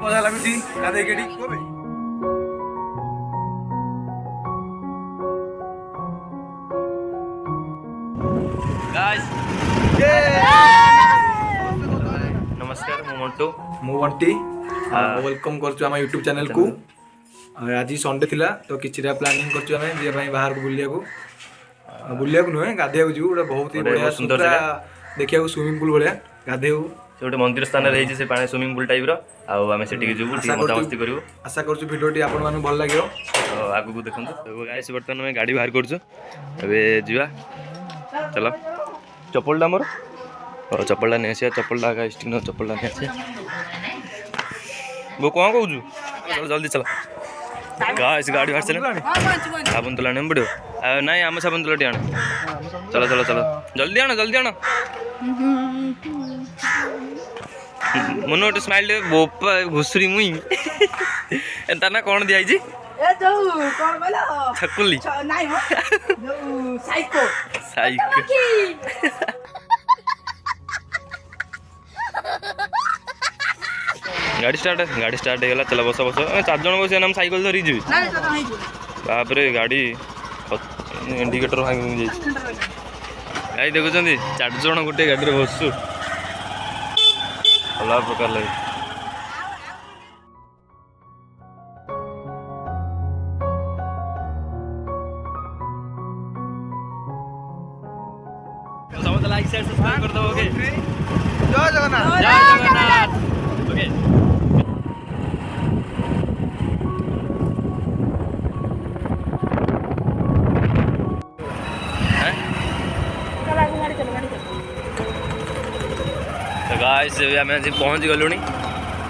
मजा लगुच गाधे के नमस्कार मु मंटू मु बंटी वेलकम करछु हम YouTube चैनल को। आज संडे थिला तो किछिरा प्लानिंग करछु हम जे भाई बाहर को बुलिया को नुहे गाधे को जीव बहुत ही बढ़िया सुंदर देखिया को स्विमिंग पूल बढ़िया गाधे से गोटे मंदिर स्थान रही से पानी स्विमिंग पूल टाइप रो आमे सेठी जीवु मजा मस्ती करिवो। आशा करछु वीडियोटी आपन मानु भल लागियो तो आगु को देखंतु। तो गाइस बर्तमान में गाड़ी बाहर करछु एबे जीवा चलो चप्पल डामर और चप्पल नहीं आसिया चप्पल का स्टिंग चप्पल नहीं आसिया वो कौन कहूँ चलो जल्दी चलो गाइस गाड़ी बाहर चले साबुन तुला नहीं पड़ो नहीं आम साबुन तुला आण चलो चलो चलो जल्दी आण मन गोटे स्माइल बोपा घुसुरी मुई एंता ना कौन दिया छकुली गाड़ी स्टार्ट हो गला चला बस बस 4 जन बस हम साइकिल धरी जी तापर गाड़ी इंडिकेटर भांगी गाड़ी देखुं 4 जन गोटे गाड़ी बसु अलग प्रकार लगे समझ लाइक शेयर सब्सक्राइब कर दो। ओके जय जगन्नाथ ओके तो गाइस आम आज पहुँच गलुणी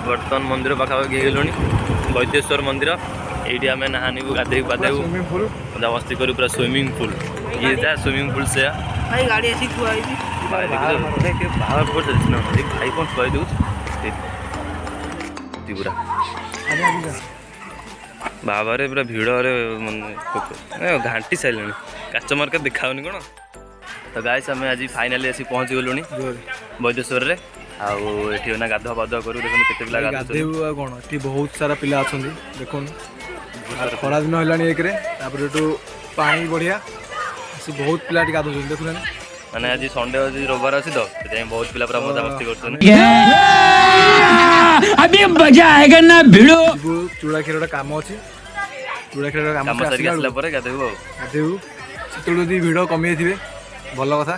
बर्तमान मंदिर पाखापाखि गलुँ वैद्येश्वर मंदिर ये आम नहानी को गाधे पाधे मजा मस्ती करूँ पूरा स्विमिंग पूल ये था स्विमिंग पूल से भाई गाड़ी ऐसी थुआ बाहर पर चलती ना भाई कौन खुआई दूँ पूरा बाबारे पूरा भिड़ घाटी सारे काच मार्केट देखाऊनी कौन। तो गाइस आम आज फाइनाली आसी पहुँच गलुँ वैद्येश्वर रे आउ ना गाधुआ पाधुआ करूँ देखो केते पिला गाधे कौन ये बहुत सारा पिला अच्छा देखो खरा दिन है एक पानी बढ़िया बहुत पिला गाधु देखुना माने आज संडे आज रविवार अच्छी तो बहुत पिला पूरा मजा मस्ती कर अभी मजा आएगा ना भिड़ो चूड़ा क्षीर काम अच्छी चूड़ा क्षीर काम गाधेबू से भिड़ कमी थे भल कथा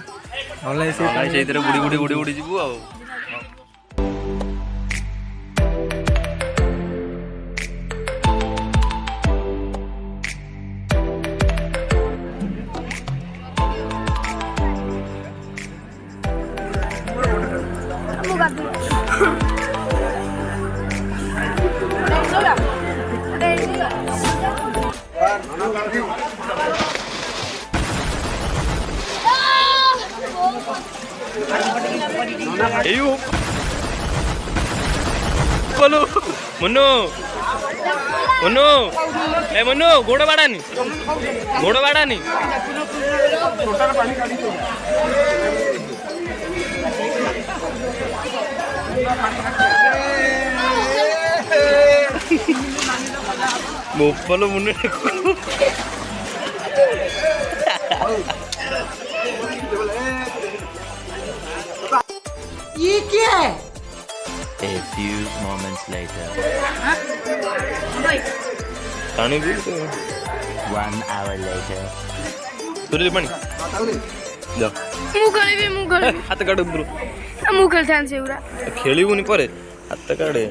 से बुड़ी बुड़ी जीवु आ मुन्नू मुन्नू ए मुन्नू गोड़ बाड़ानी बोपलो मुन्नू ये क्या है? A few moments later. पानी भी 1 hour later. तुरंत पानी जा मुगल हाथ काट ब्रो मुगल ध्यान से उरा खेलिबुनी परे हाथ काटे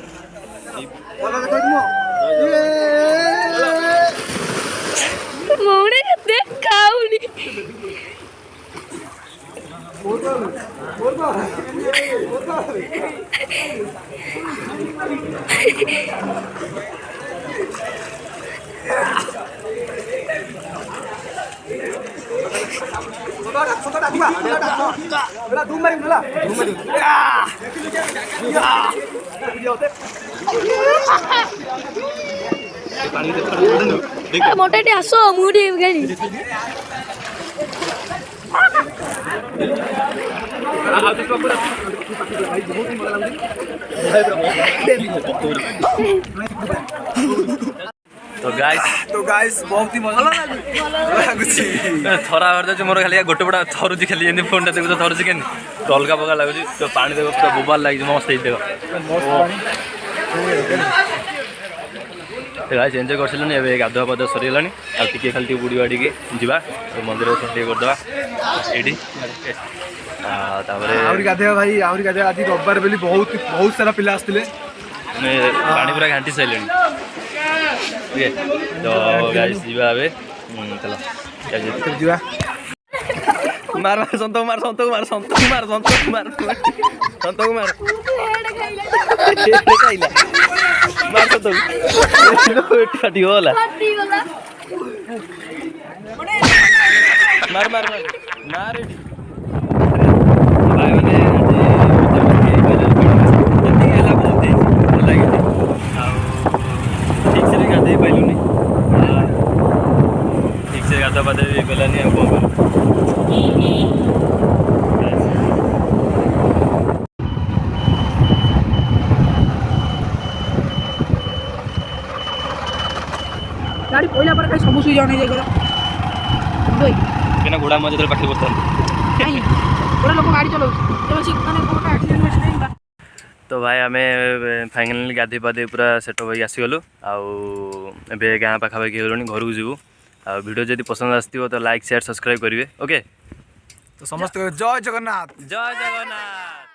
मोड़े देख खाऊनी मोटे आसो मुड़ी गाड़ी भाई बहुत ही मजा लाଗୁଛି तो गाइस बहुत ही मजा ଲାଗୁଛି थरा हर मोर खाली गोटे पटा थरुची खाली एमती फोन टा देखो थरुची के तो अलग प्रकार लगुच तो पानी देखो पूरा बोबाल लगी मस्त देख गाइस एंजॉय कर सिलनी ए गाधुआ पाधुआ सरीगला आ टिके खाली बुड़ी बाड़ी के जीवा तो मंदिर टे करदे एडी आउरी गाधेवा भाई आउरी गाधेवा आज रविवार बोली बहुत बहुत सारा पिला आसथिले पानी पूरा घाटी सारे ठीक है तो गाइस जीवा आबे चलो जीवा मार मार संतो मार संतो मार संतो मार संतो मार संतो मार खाइला मार संतो फाटी होला मार मार मार मार भाई माने ठीक से गाधे पाइलुनी ठीक से गाधा पाधे भी पेलानी अब कौन गाड़ी पहिला पर काही समोस जाने जे करा भाई केना घोड़ा मजे तर पाठी बसता नहीं पूरा लोग गाड़ी चलाउ तो बस माने कोटा एक्सीडेंट में नहीं बा तो भाई आम फाइनाली गाधे पाधे पूरा सेटअप होगी आसीगलु आउ गाँ पाखापाखि गलुनी घर को जीवु आ वीडियो जब पसंद आसो तो लाइक शेयर सब्सक्राइब करेंगे ओके तो समस्त जय जगन्नाथ जय जगन्नाथ।